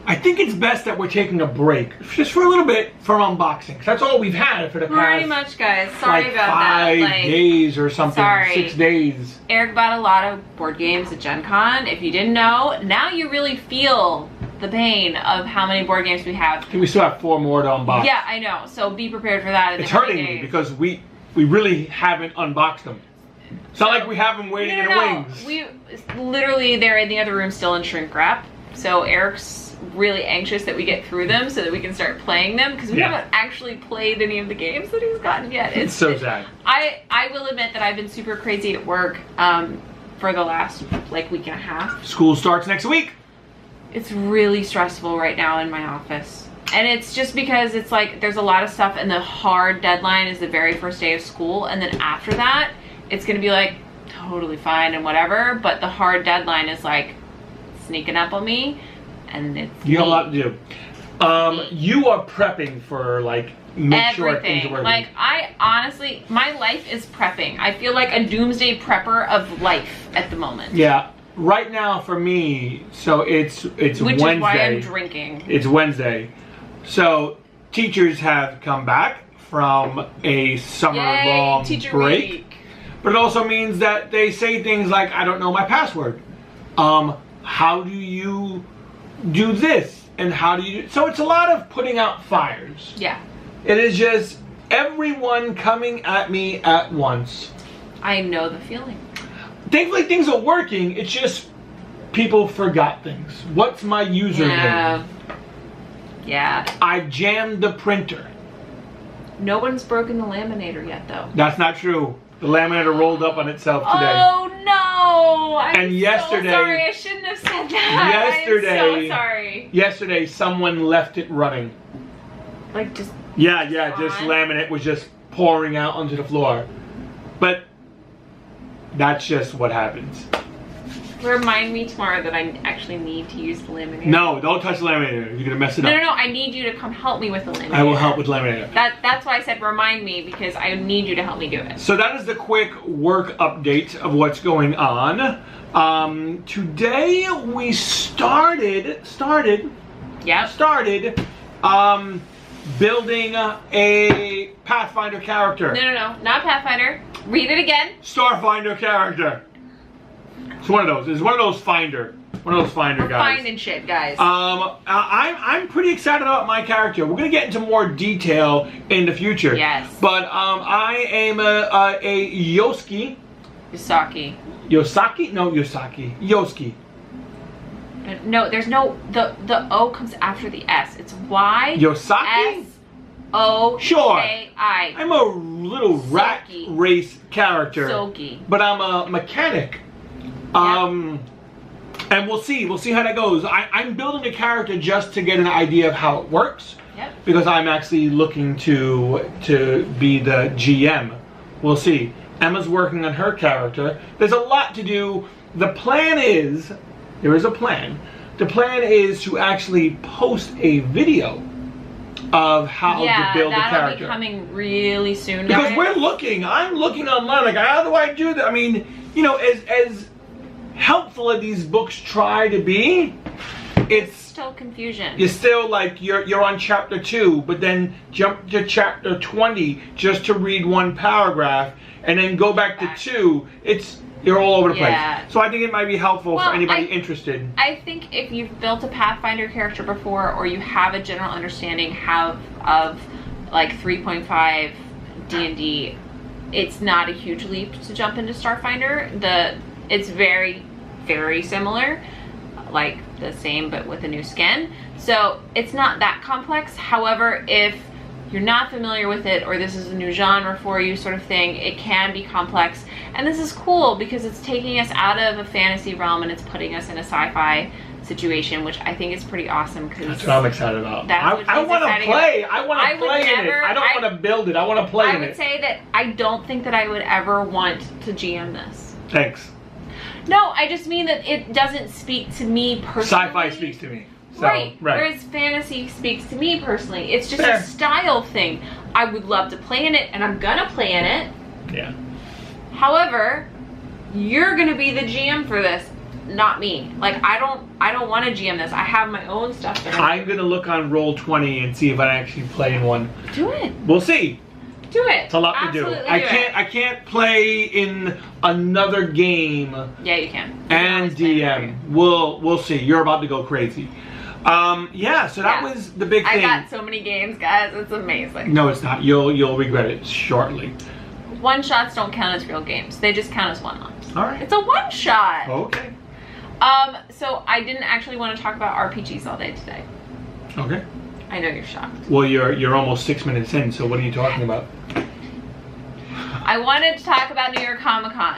I think it's best that we're taking a break, just for a little bit, from unboxings. That's all we've had for the past... Pretty much, guys. Sorry like about that. that. 5 days or something. Sorry. 6 days. Eric bought a lot of board games at Gen Con. If you didn't know, now you really feel the pain of how many board games we have. I think we still have 4 more to unbox. Yeah, I know. So be prepared for that in It's the coming hurting days. me because we really haven't unboxed them. It's not like we have them waiting in the wings. We literally, they're in the other room still in shrink wrap. So Eric's really anxious that we get through them so that we can start playing them, because we haven't actually played any of the games that he's gotten yet. It's so sad. I will admit that I've been super crazy at work for the last like week and a half. School starts next week. It's really stressful right now in my office. And it's just because it's like there's a lot of stuff, and the hard deadline is the very first day of school, and then after that it's gonna be like totally fine and whatever, but the hard deadline is like sneaking up on me, and it's you have a lot to do. You are prepping for like make sure things are working. Like I honestly, my life is prepping. I feel like a doomsday prepper of life at the moment. Yeah. Right now for me, so it's Wednesday. Which is why I'm drinking. It's Wednesday. So teachers have come back from a summer-long break. Week. But it also means that they say things like, I don't know my password. How do you do this? And how do you do... So it's a lot of putting out fires. Yeah. It is just everyone coming at me at once. I know the feeling. Thankfully things are working, it's just people forgot things. What's my username? Yeah. I jammed the printer. No one's broken the laminator yet though. That's not true. The laminator rolled up on itself today. Oh no! I'm yesterday, so sorry, I shouldn't have said that. Yesterday, I'm so sorry. Yesterday someone left it running. Like just... Yeah, just laminate was just pouring out onto the floor. But that's just what happens. Remind me tomorrow that I actually need to use the laminator. No, don't touch the laminator. You're gonna mess it up. No, I need you to come help me with the laminator. I will help with laminator. That's why I said remind me, because I need you to help me do it. So that is the quick work update of what's going on. Today we started building a Pathfinder character. No, not Pathfinder. Read it again. Starfinder character. It's one of those. It's one of those finder guys. We're finding shit, guys. I'm pretty excited about my character. We're gonna get into more detail in the future. Yes. But I am a Yoski. Yosaki. Yosaki? No, Yosaki. Yoski. No, there's no, the O comes after the S. It's Y. Yosaki? S-O-K-I. Sure. I'm a little rat race character. Soki. But I'm a mechanic. And we'll see how that goes. I'm building a character just to get an idea of how it works. Yep. Because I'm actually looking to be the GM. We'll see. Emma's working on her character. There's a lot to do. The plan is, there is a plan. The plan is to actually post a video of how to build a character. Yeah, that'll be coming really soon, because guys. I'm looking online, like, how do I do that? I mean, you know, as helpful as these books try to be, it's still confusion. You're still like, you're on chapter 2, but then jump to chapter 20 just to read one paragraph, and then go back to 2. You're all over the place. So I think it might be helpful for anybody interested. I think if you've built a Pathfinder character before, or you have a general understanding of like 3.5 D&D, it's not a huge leap to jump into Starfinder. It's very, very similar, like the same but with a new skin. So it's not that complex. However, if you're not familiar with it, or this is a new genre for you sort of thing, it can be complex. And this is cool because it's taking us out of a fantasy realm and it's putting us in a sci-fi situation, which I think is pretty awesome. That's what I'm excited about. I want to play. I want to play in it. I don't want to build it. I want to play in it. I would say that I don't think that I would ever want to GM this. Thanks. No, I just mean that it doesn't speak to me personally. Sci-fi speaks to me. So, right. Whereas fantasy speaks to me personally. It's just a style thing. I would love to play in it, and I'm gonna play in it. Yeah. However, you're gonna be the GM for this. not me. Like, I don't want to GM this. I have my own stuff that I'm gonna look on Roll20 and see if I actually play in one. Do it. We'll see. Do it. It's a lot to do. I can't play in another game. Yeah, you can. And DM. We'll see. You're about to go crazy. Yeah, so that was the big thing. I got so many games, guys. It's amazing. No, it's not. You'll regret it shortly. One-shots don't count as real games. They just count as one-offs. All right. It's a one-shot. Okay. So I didn't actually want to talk about RPGs all day today. Okay. I know you're shocked. Well, you're almost 6 minutes in, so what are you talking about? I wanted to talk about New York Comic Con.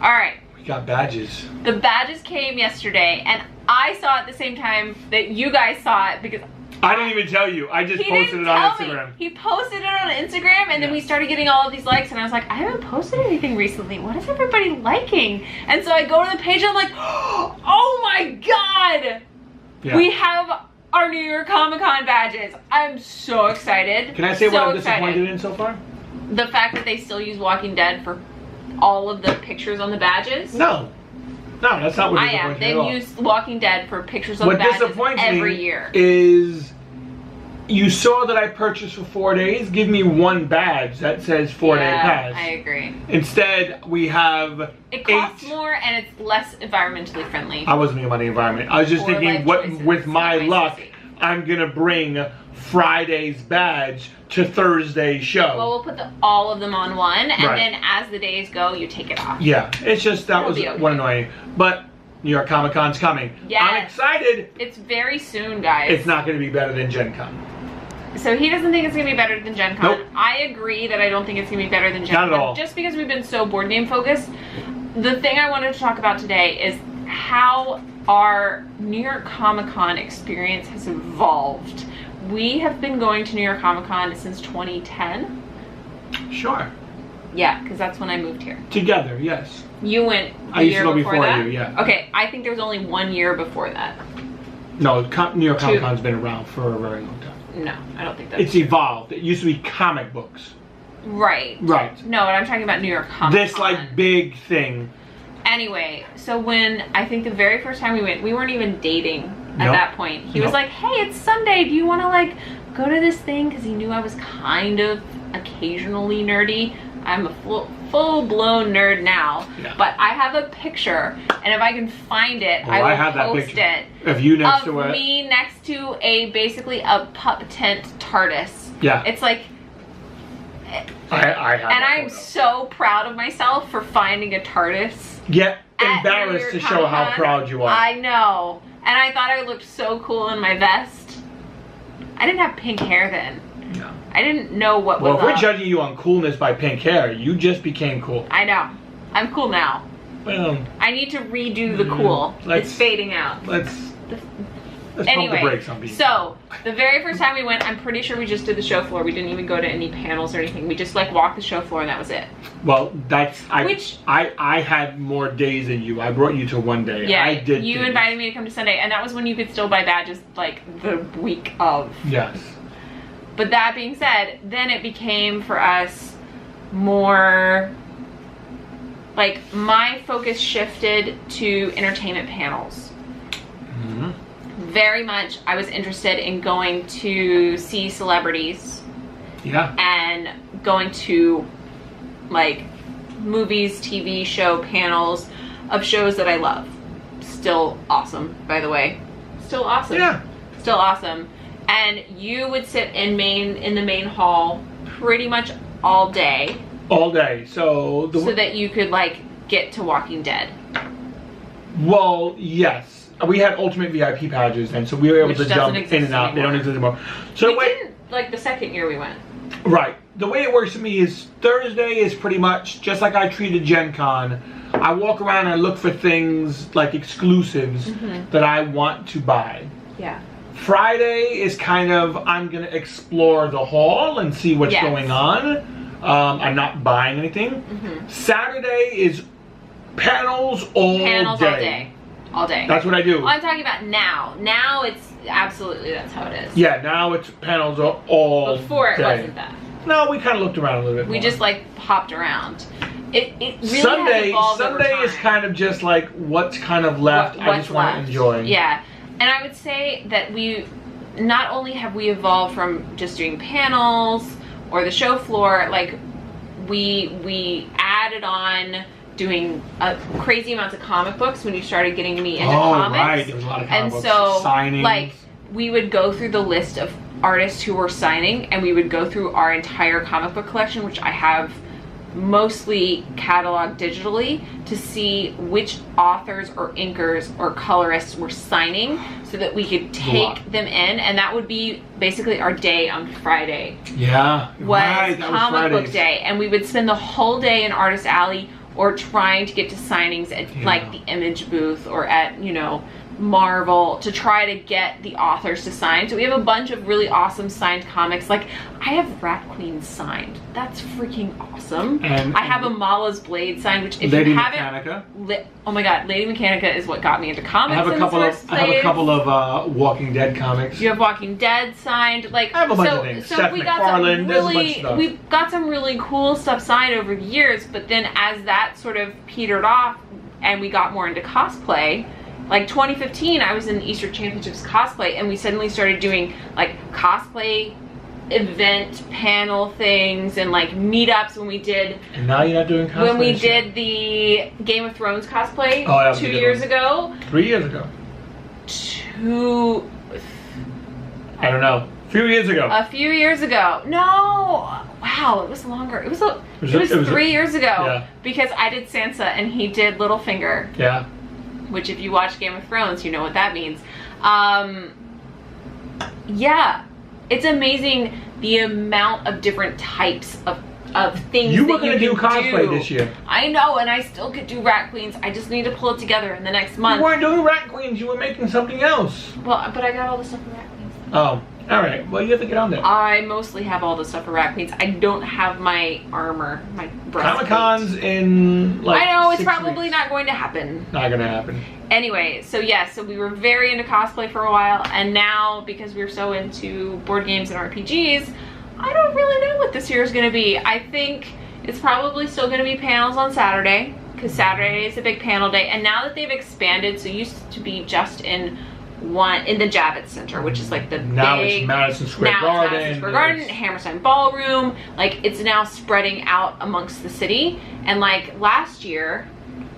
All right. We got badges. The badges came yesterday, and I saw it at the same time that you guys saw it because I didn't even tell you. I just posted it on Instagram. He posted it on Instagram, and then we started getting all of these likes, and I was like, I haven't posted anything recently. What is everybody liking? And so I go to the page, and I'm like, oh my god! Yeah. We have our New York Comic Con badges. I'm so excited. Can I say what I'm disappointed in so far? The fact that they still use Walking Dead for all of the pictures on the badges. No, that's not what I am. They use Walking Dead for pictures on the badges every year. Is you saw that I purchased for 4 days. Give me one badge that says 4-day pass. I agree. Instead, we have it costs more and it's less environmentally friendly. I wasn't thinking about the environment. I was just thinking, with my luck, I'm gonna bring Friday's badge to Thursday's show. Well, we'll put all of them on one, and then as the days go, you take it off. Yeah, it's just that was one annoying. But New York Comic Con's coming. Yes. I'm excited. It's very soon, guys. It's not going to be better than Gen Con. So he doesn't think it's going to be better than Gen Con. Nope. I agree that I don't think it's going to be better than Gen Con. Not at all. Just because we've been so board game focused. The thing I wanted to talk about today is how our New York Comic Con experience has evolved. We have been going to New York Comic Con since 2010. Sure. Yeah, because that's when I moved here. Together, yes. You went I used to go before that? you, yeah. Okay, I think there was only 1 year before that. No, New York Comic Con's been around for a very long time. No, I don't think that's It's evolved. It used to be comic books. Right. Right. No, but I'm talking about New York Comic Con. This, like, big thing. Anyway, so when, I think the very first time we went, we weren't even dating at that point. He was like, hey, it's Sunday. Do you want to, like, go to this thing? Because he knew I was kind of occasionally nerdy. I'm a full-blown nerd now. Yeah. But I have a picture, and if I can find it, I will post it. Of you next to it. Me next to basically a pup tent TARDIS. Yeah. It's like... I have and I'm so proud of myself for finding a TARDIS. Get embarrassed to show how proud you are. I know. And I thought I looked so cool in my vest. I didn't have pink hair then. No. I didn't know what was Well, if we're judging you on coolness by pink hair, you just became cool. I know. I'm cool now. Well, I need to redo the cool. It's fading out. Let's anyway, pump the brakes on people. So, the very first time we went, I'm pretty sure we just did the show floor. We didn't even go to any panels or anything. We just, like, walked the show floor and that was it. Well, I had more days than you. I brought you to 1 day. Yeah, I did. You invited me to come to Sunday, and that was when you could still buy badges, like, the week of. Yes. But that being said, then it became for us more, like, my focus shifted to entertainment panels. Mm-hmm. Very much, I was interested in going to see celebrities. Yeah. And going to, like, movies, TV show panels of shows that I love. Still awesome, by the way. Still awesome. Yeah. Still awesome. And you would sit in the main hall pretty much all day. All day. So that you could, like, get to Walking Dead. Well, yes. We had ultimate VIP badges, and so we were able to jump in and out. They don't exist anymore. So we didn't, like, the second year we went. Right. The way it works for me is Thursday is pretty much just like I treated Gen Con. I walk around and I look for things like exclusives that I want to buy. Yeah. Friday is kind of, I'm going to explore the hall and see what's going on. I'm not buying anything. Saturday is panels all day. All day. That's what I do. Well, I'm talking about now. Now it's absolutely, that's how it is. Yeah, now it's panels all Before day. it wasn't that. No, we kind of looked around a little bit more. We just, like, hopped around. it really has evolved over Sunday time. is kind of just like what's kind of left. I just want to enjoy. Yeah, and I would say that we not only have we evolved from just doing panels or the show floor, like we added on doing crazy amounts of comic books when you started getting me into comics. Right, there was a lot of comic books. And so, signings. like, we would go through the list of artists who were signing, and we would go through our entire comic book collection, which I have mostly cataloged digitally, to see which authors or inkers or colorists were signing so that we could take them in, and that would be basically our day on Friday. Yeah, was comic book day, and we would spend the whole day in Artist Alley or trying to get to signings at like the Image booth or at, you know, Marvel to try to get the authors to sign. So we have a bunch of really awesome signed comics. Like, I have Rat Queen signed. That's freaking awesome. And I have a Mala's Blade signed, which if Lady you haven't, Mechanica. Oh my god, Lady Mechanica is what got me into comics. I have a couple of Walking Dead comics. You have Walking Dead signed. Like, I have a bunch of things. So Seth we MacFarlane, got there's a bunch of stuff. we've got some really cool stuff signed over the years, but then as that sort of petered off and we got more into cosplay, like 2015, I was in the Easter Championships cosplay, and we suddenly started doing like cosplay event panel things and like meetups when we did. And now you're not doing cosplay. When we did the Game of Thrones cosplay 2 years ago. 3 years ago. I don't know. A few years ago. A few years ago. No. Wow, it was longer. It was 3 years ago. Yeah. Because I did Sansa and he did Littlefinger. Yeah. Which, if you watch Game of Thrones, you know what that means. Yeah, it's amazing the amount of different types of things you that were going to do cosplay this year. I know, and I still could do Rat Queens. I just need to pull it together in the next month. You weren't doing Rat Queens. You were making something else. Well, but I got all the stuff for Rat Queens. Oh. All right, well, you have to get on that. I mostly have all the stuff for Rat Queens. I don't have my armor, my breastplate. Comic-Con's in, like, I know, it's 6 probably weeks. not going to happen. Not going to happen. Anyway, so yeah, so we were very into cosplay for a while, and now, because we're so into board games and RPGs, I don't really know what this year is going to be. I think it's probably still going to be panels on Saturday, because Saturday is a big panel day, and now that they've expanded, so it used to be just in the Javits Center, which is like the now big, it's Madison Square Garden. Madison Square Garden, Hammerstein Ballroom. Like, it's now spreading out amongst the city. And like last year,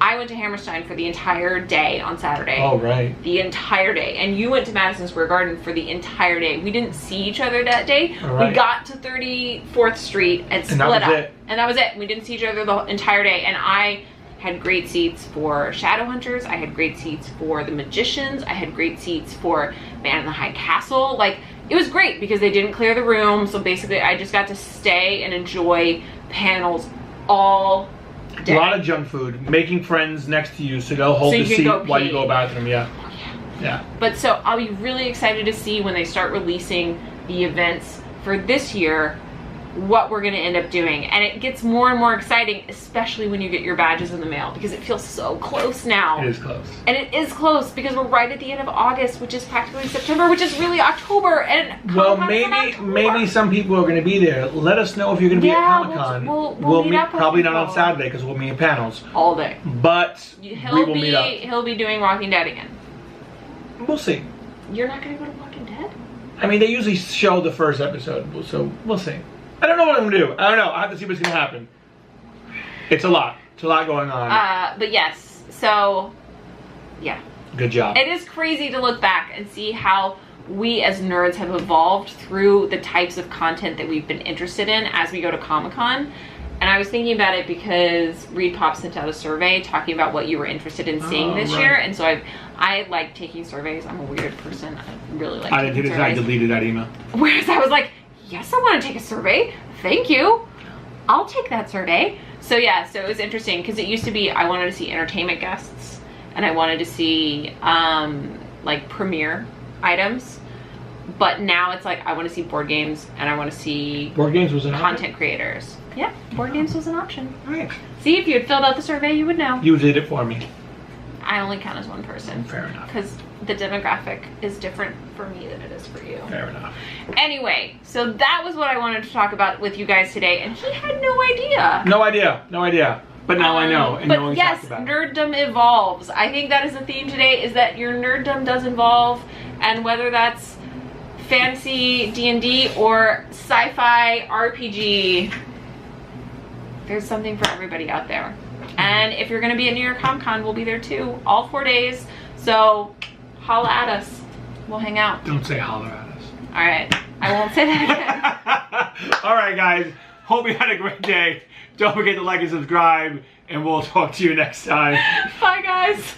I went to Hammerstein for the entire day on Saturday. Oh, right. The entire day. And you went to Madison Square Garden for the entire day. We didn't see each other that day. Right. We got to 34th Street and split up. And that was it. We didn't see each other the entire day. And I had great seats for Shadowhunters. I had great seats for the Magicians. I had great seats for Man in the High Castle. Like, it was great because they didn't clear the room. So basically, I just got to stay and enjoy panels all day. A lot of junk food. Making friends next to you, so they'll hold the seat while you go bathroom. Yeah. Yeah. But so I'll be really excited to see when they start releasing the events for this year, what we're going to end up doing. And it gets more and more exciting, especially when you get your badges in the mail, because it feels so close now. It is close. And it is close because we're right at the end of August, which is practically September, which is really October. And well, maybe some people are going to be there. Let us know if you're going to be at Comic-Con. We'll meet up with probably people. not on Saturday because we'll meet at panels all day. But we will meet up. He'll be doing Walking Dead again. We'll see. You're not going to go to Walking Dead? I mean, they usually show the first episode, so we'll see. I don't know what I'm gonna do. I don't know. I have to see what's gonna happen. It's a lot. It's a lot going on. But yes. So, yeah. Good job. It is crazy to look back and see how we as nerds have evolved through the types of content that we've been interested in as we go to Comic-Con. And I was thinking about it because Reed Pop sent out a survey talking about what you were interested in seeing this year. And so I like taking surveys. I'm a weird person. I really like taking surveys. I deleted that email. Whereas I was like, yes, I want to take a survey. Thank you. I'll take that survey. So yeah, so it was interesting because it used to be I wanted to see entertainment guests and I wanted to see like premiere items. But now it's like I want to see board games and I want to see board games was an content creators. Yeah, board games was an option. All right. See, if you had filled out the survey, you would know. You did it for me. I only count as one person. Fair enough. Because the demographic is different for me than it is for you. Fair enough. Anyway, so that was what I wanted to talk about with you guys today, and he had no idea. No idea. No idea. But now I know, and but no one yes, talks about it. nerddom evolves. I think that is the theme today, is that your nerddom does evolve, and whether that's fantasy D&D or sci-fi RPG, there's something for everybody out there. And if you're going to be at New York Comic Con, we'll be there too, all 4 days. So holla at us. We'll hang out. Don't say holler at us. All right, I won't say that again. All right, guys. Hope you had a great day. Don't forget to like and subscribe, and we'll talk to you next time. Bye, guys.